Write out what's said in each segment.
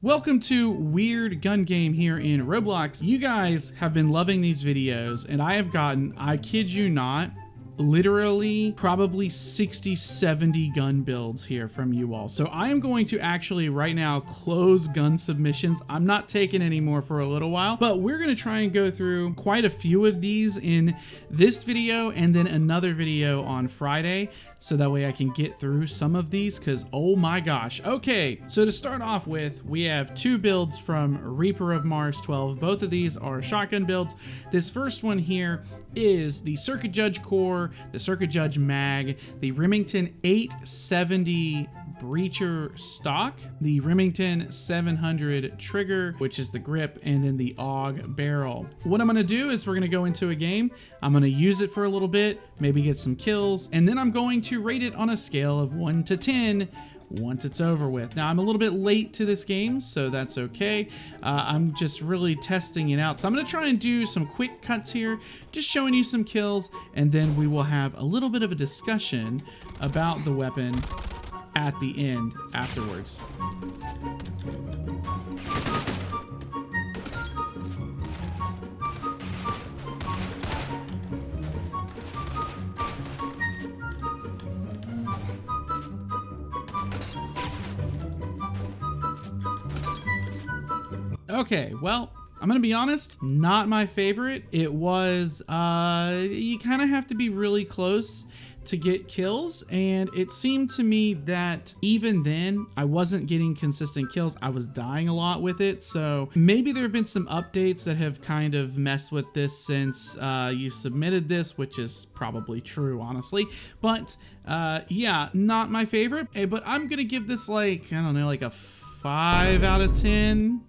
Welcome to Weird Gun Game here in Roblox. You guys have been loving these videos and I have gotten, I kid you not, literally probably 60-70 gun builds here from you all. So I am going to actually right now close gun submissions. I'm not taking any more for a little while, but we're going to try and go through quite a few of these in this video and then another video on Friday, so that way I can get through some of these because oh my gosh. Okay, so to start off with, we have two builds from Reaper of Mars 12. Both of these are shotgun builds. This first one here is the Circuit Judge Core, the Circuit Judge Mag, the Remington 870 breacher stock, the Remington 700 trigger, which is the grip, and then the AUG barrel. What I'm gonna do is we're gonna go into a game. I'm gonna use it for a little bit, maybe get some kills, and then I'm going to rate it on a scale of 1 to 10 once it's over with. Now I'm a little bit late to this game, so that's okay. I'm just really testing it out. So I'm gonna try and do some quick cuts here, just showing you some kills, and then we will have a little bit of a discussion about the weapon at the end afterwards. Okay, well, I'm gonna be honest, not my favorite. It was, you kind of have to be really close to get kills, and it seemed to me that even then I wasn't getting consistent kills. I was dying a lot with it, so maybe there have been some updates that have kind of messed with this since you submitted this, which is probably true, honestly. But yeah, not my favorite, but I'm gonna give this like, I don't know, like a 5 out of 10.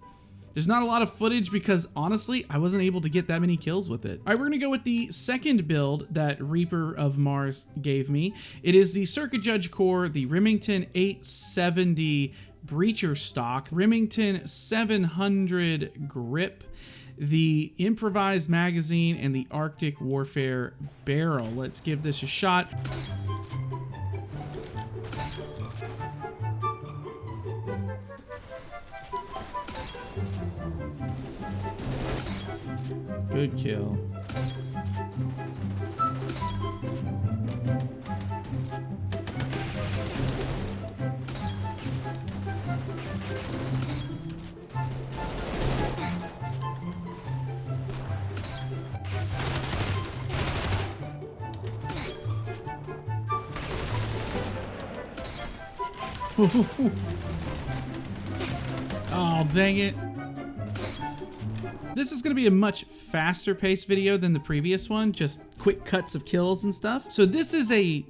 There's not a lot of footage because honestly, I wasn't able to get that many kills with it. All right, we're gonna go with the second build that Reaper of Mars gave me. It is the Circuit Judge Core, the Remington 870 breacher stock, Remington 700 grip, the improvised magazine, and the Arctic Warfare barrel. Let's give this a shot. Good kill. Oh, dang it. This is going to be a much faster paced video than the previous one, just quick cuts of kills and stuff. So this is a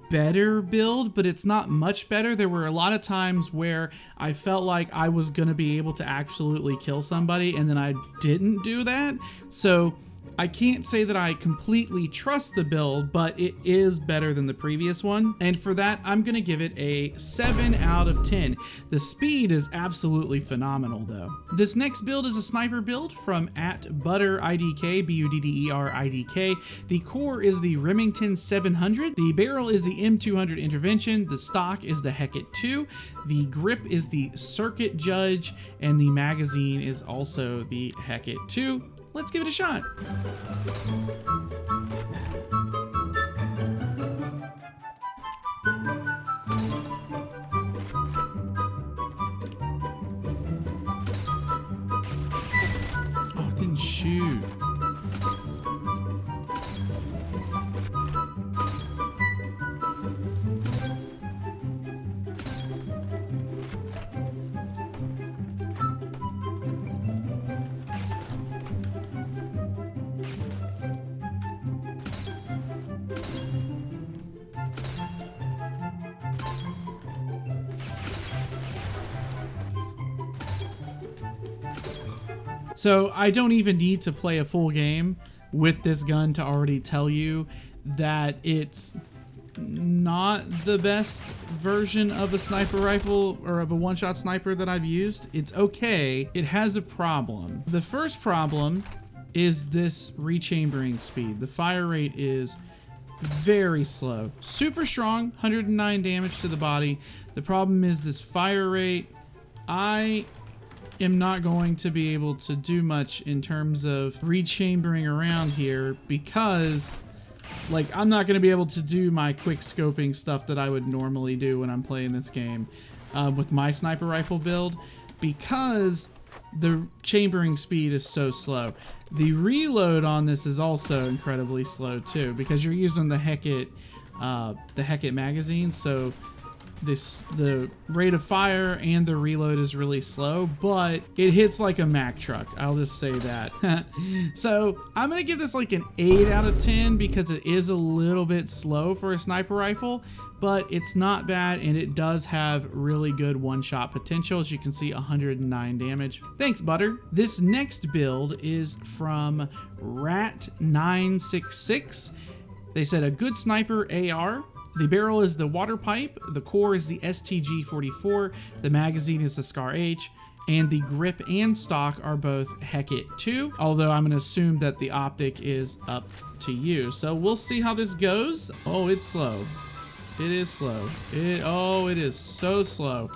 better build, but it's not much better. There were a lot of times where I felt like I was going to be able to absolutely kill somebody and then I didn't do that. So I can't say that I completely trust the build, but it is better than the previous one. And for that, I'm gonna give it a 7 out of 10. The speed is absolutely phenomenal though. This next build is a sniper build from @ButterIDK, BUDDERIDK. The core is the Remington 700. The barrel is the M200 Intervention. The stock is the Heket 2. The grip is the Circuit Judge, and the magazine is also the Heket 2. Let's give it a shot. Oh, it didn't shoot. So I don't even need to play a full game with this gun to already tell you that it's not the best version of a sniper rifle or of a one-shot sniper that I've used. It's okay. It has a problem. The first problem is this rechambering speed. The fire rate is very slow. Super strong, 109 damage to the body. The problem is this fire rate. I am not going to be able to do much in terms of rechambering around here because like I'm not going to be able to do my quick scoping stuff that I would normally do when I'm playing this game with my sniper rifle build because the chambering speed is so slow. The reload on this is also incredibly slow too because you're using the Heckett magazine, so the rate of fire and the reload is really slow, but it hits like a Mack truck. I'll just say that. So I'm gonna give this like an 8 out of 10 because it is a little bit slow for a sniper rifle, but it's not bad and it does have really good one-shot potential. As you can see, 109 damage. Thanks, Butter. This next build is from Rat966. They said a good sniper AR. The barrel is the water pipe, the core is the STG-44, the magazine is the Scar H, and the grip and stock are both Heckett 2, although I'm gonna assume that the optic is up to you. So we'll see how this goes. Oh, it's slow. It is slow. It is so slow.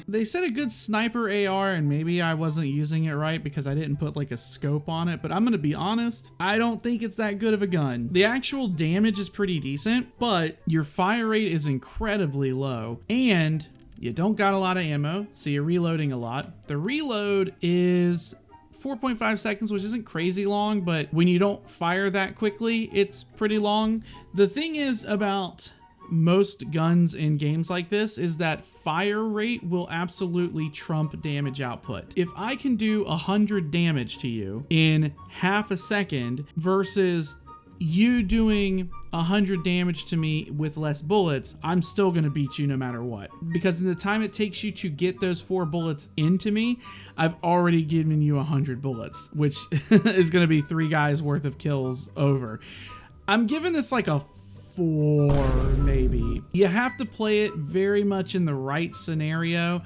They said a good sniper AR, and maybe I wasn't using it right because I didn't put like a scope on it, but I'm gonna be honest, I don't think it's that good of a gun. The actual damage is pretty decent, but your fire rate is incredibly low, and you don't got a lot of ammo, so you're reloading a lot. The reload is 4.5 seconds, which isn't crazy long, but when you don't fire that quickly, it's pretty long. The thing is about most guns in games like this is that fire rate will absolutely trump damage output. If I can do 100 damage to you in half a second versus you doing 100 damage to me with less bullets, I'm still gonna beat you no matter what. Because in the time it takes you to get those 4 bullets into me, I've already given you 100 bullets, which is gonna be 3 guys worth of kills over. I'm giving this like a 4 maybe. You have to play it very much in the right scenario,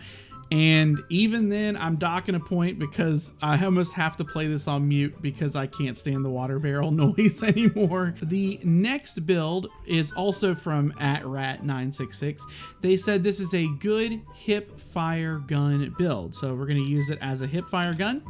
and even then I'm docking a point because I almost have to play this on mute because I can't stand the water barrel noise anymore. The next build is also from @rat966. They said this is a good hip fire gun build, so we're going to use it as a hip fire gun.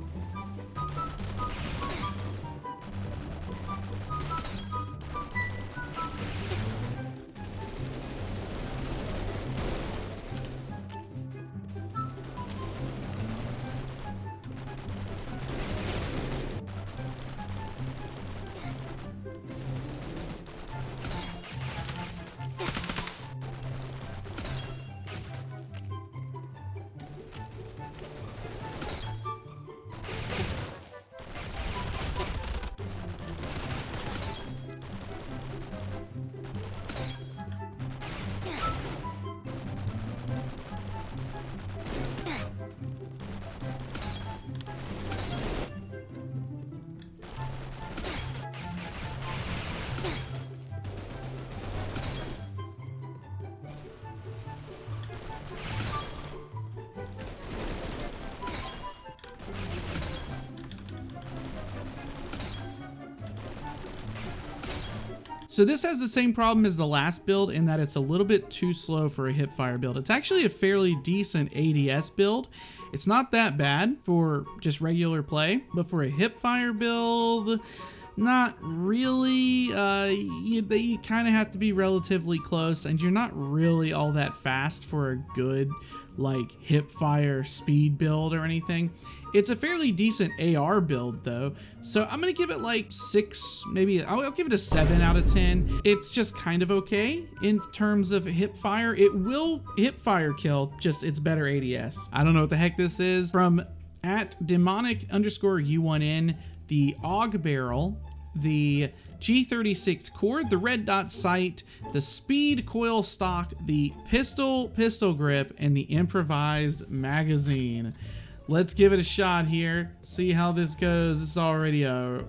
So this has the same problem as the last build in that it's a little bit too slow for a hipfire build. It's actually a fairly decent ADS build. It's not that bad for just regular play, but for a hipfire build, not really. You kind of have to be relatively close, and you're not really all that fast for a good like hipfire speed build or anything. It's a fairly decent AR build though, so I'm gonna give it like 6, maybe I'll give it a 7 out of 10. It's just kind of okay in terms of hipfire. It will hipfire kill, just it's better ADS. I don't know what the heck this is. From @demonic_U1N, the AUG barrel, the G36 cord, the red dot sight, the speed coil stock, the pistol grip, and the improvised magazine. Let's give it a shot here, see how this goes. It's already a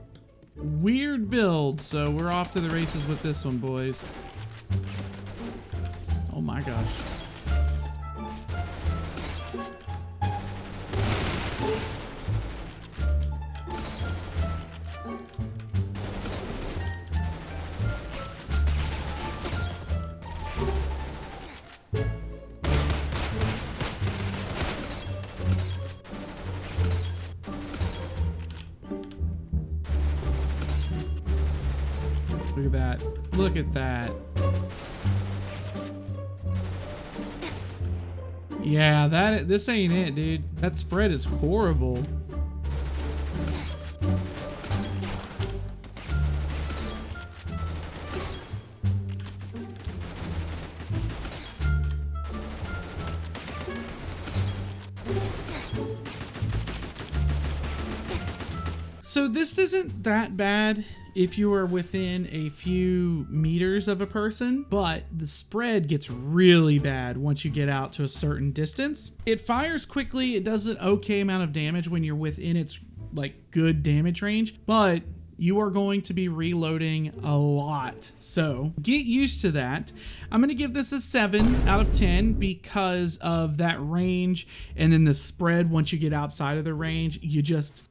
weird build, so we're off to the races with this one, boys. Oh my gosh. Look at that. Look at that. Yeah, this ain't it, dude. That spread is horrible. So this isn't that bad if you are within a few meters of a person, but the spread gets really bad once you get out to a certain distance. It fires quickly, it does an okay amount of damage when you're within its like good damage range, but you are going to be reloading a lot. So get used to that. I'm going to give this a 7 out of 10 because of that range. And then the spread, once you get outside of the range, you're just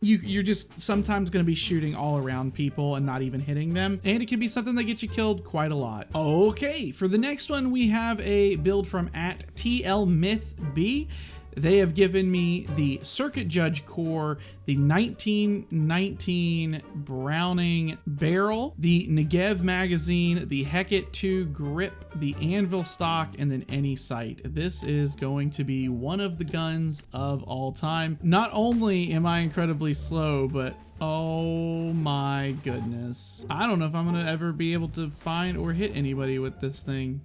sometimes going to be shooting all around people and not even hitting them. And it can be something that gets you killed quite a lot. Okay, for the next one, we have a build from @TLMythB. They have given me the Circuit Judge core, the 1919 Browning barrel, the Negev magazine, the Heket 2 grip, the Anvil stock, and then any sight. This is going to be one of the guns of all time. Not only am I incredibly slow, but oh my goodness. I don't know if I'm gonna ever be able to find or hit anybody with this thing.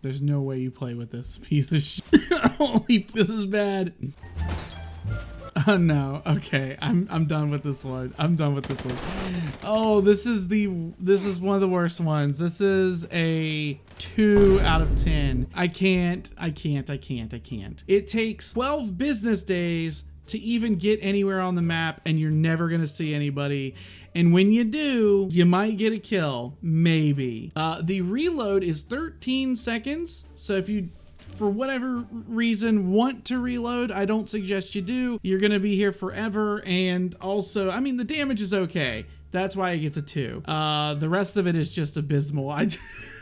There's no way you play with this piece of shit. Holy, this is bad. Oh no. Okay, I'm done with this one. I'm done with this one. Oh, this is one of the worst ones. This is a 2 out of 10. I can't. It takes 12 business days to even get anywhere on the map, and you're never gonna see anybody. And when you do, you might get a kill, maybe. The reload is 13 seconds. So if you, for whatever reason, want to reload, I don't suggest you do. You're gonna be here forever. And also, I mean, the damage is okay. That's why it gets a 2. The rest of it is just abysmal.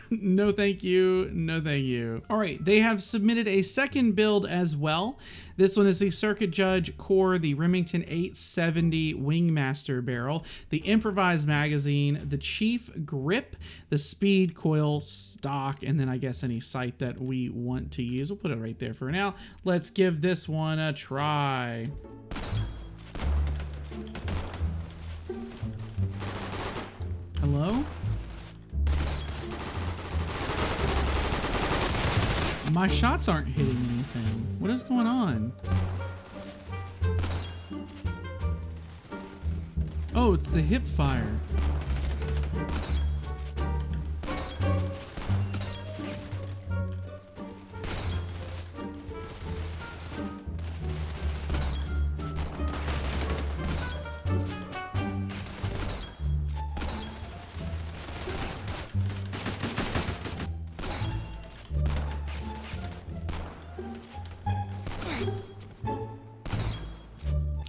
No thank you, no thank you. All right, they have submitted a second build as well. This one is the Circuit Judge core, the Remington 870 Wingmaster barrel, the improvised magazine, the Chief grip, the speed coil stock, and then I guess any sight that we want to use. We'll put it right there for now. Let's give this one a try. Hello? My shots aren't hitting anything. What is going on? Oh, it's the hip fire.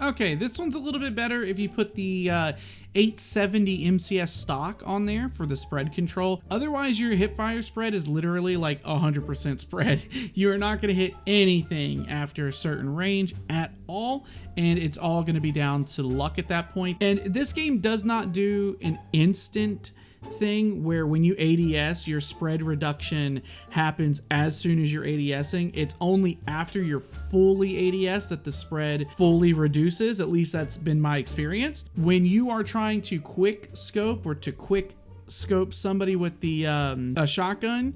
Okay, this one's a little bit better if you put the 870 MCS stock on there for the spread control. Otherwise, your hipfire spread is literally like 100% spread. You are not going to hit anything after a certain range at all, and it's all going to be down to luck at that point. And this game does not do an instant thing where when you ADS, your spread reduction happens as soon as you're ADSing. It's only after you're fully ADS that the spread fully reduces. At least that's been my experience. When you are trying to quick scope or to quick scope somebody with the a shotgun,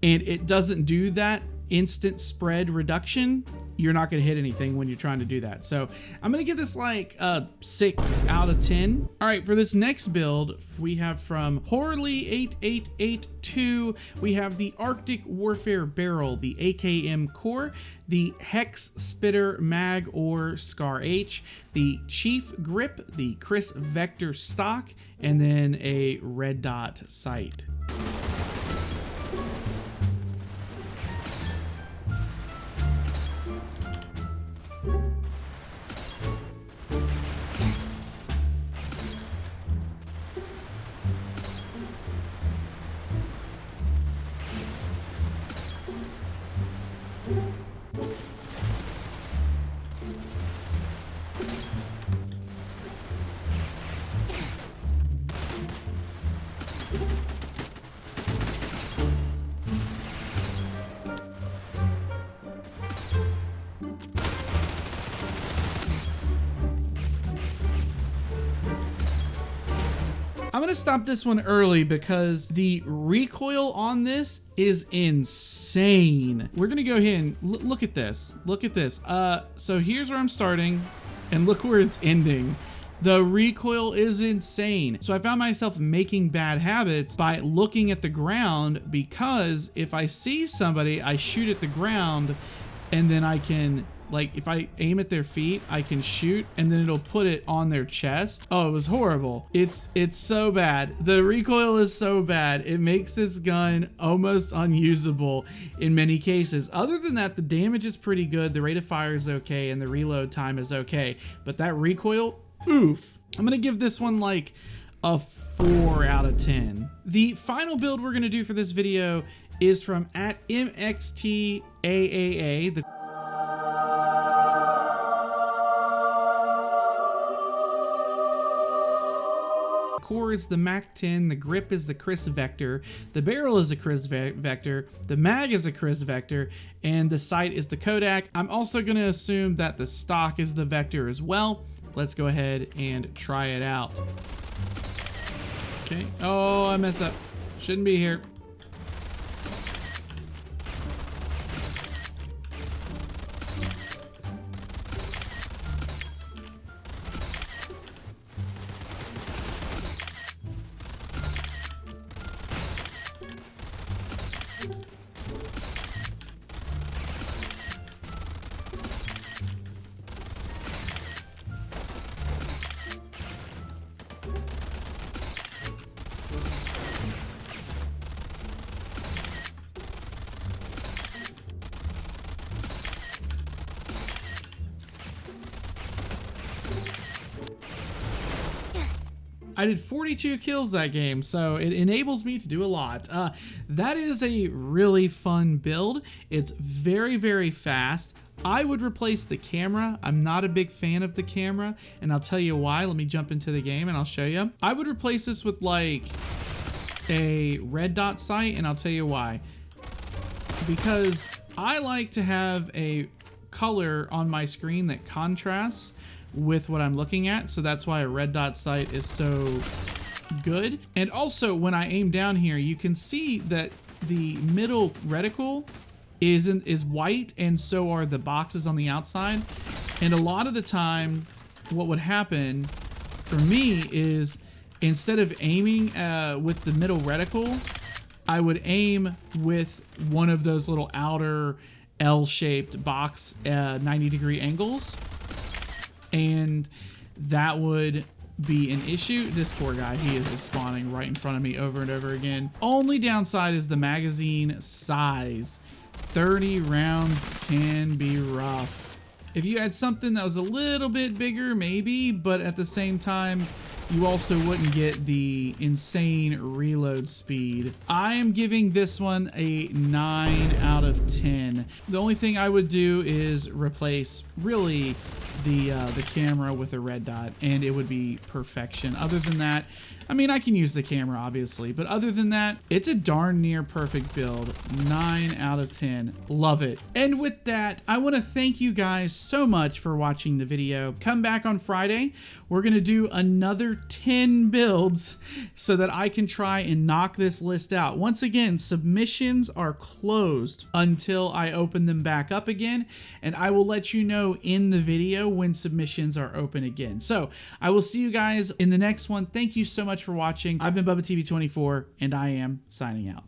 and it doesn't do that instant spread reduction, you're not going to hit anything when you're trying to do that. So I'm going to give this like a 6 out of 10. All right, for this next build, we have from Horley8882, we have the Arctic Warfare Barrel, the AKM Core, the Hex Spitter Mag or Scar H, the Chief Grip, the Chris Vector Stock, and then a red dot sight. I'm gonna stop this one early because the recoil on this is insane. We're gonna go ahead and look at this. Look at this. So here's where I'm starting, and look where it's ending. The recoil is insane. So I found myself making bad habits by looking at the ground, because if I see somebody, I shoot at the ground, and then I can, like, if I aim at their feet, I can shoot, and then it'll put it on their chest. Oh, it was horrible. It's so bad. The recoil is so bad. It makes this gun almost unusable in many cases. Other than that, the damage is pretty good. The rate of fire is okay, and the reload time is okay. But that recoil, oof. I'm gonna give this one like a 4 out of 10. The final build we're gonna do for this video is from @MXTAAA. The core is the MAC-10, the grip is the Chris Vector, the barrel is the Chris Vector, the mag is the Chris Vector, and the sight is the Kodak. I'm also going to assume that the stock is the Vector as well. Let's go ahead and try it out. Okay. Oh, I messed up. Shouldn't be here. I did 42 kills that game, so it enables me to do a lot. That is a really fun build. It's very, very fast. I would replace the camera. I'm not a big fan of the camera, and I'll tell you why. Let me jump into the game and I'll show you. I would replace this with like a red dot sight, and I'll tell you why. Because I like to have a color on my screen that contrasts with what I'm looking at, so that's why a red dot sight is so good. And also, when I aim down here, you can see that the middle reticle is white, and so are the boxes on the outside. And a lot of the time, what would happen for me is, instead of aiming with the middle reticle, I would aim with one of those little outer L-shaped box 90-degree angles, and that would be an issue. This poor guy, he is just spawning right in front of me over and over again. Only downside is the magazine size. 30 rounds can be rough. If you had something that was a little bit bigger, maybe, but at the same time, you also wouldn't get the insane reload speed. I am giving this one a 9 out of 10. The only thing I would do is replace really the camera with a red dot, and it would be perfection. Other than that, I mean, I can use the camera, obviously, but other than that, it's a darn near perfect build. 9 out of 10. Love it. And with that, I want to thank you guys so much for watching the video. Come back on Friday. We're going to do another 10 builds so that I can try and knock this list out. Once again, submissions are closed until I open them back up again, and I will let you know in the video when submissions are open again. So I will see you guys in the next one. Thank you so much for watching. I've been BubbaTV24, and I am signing out.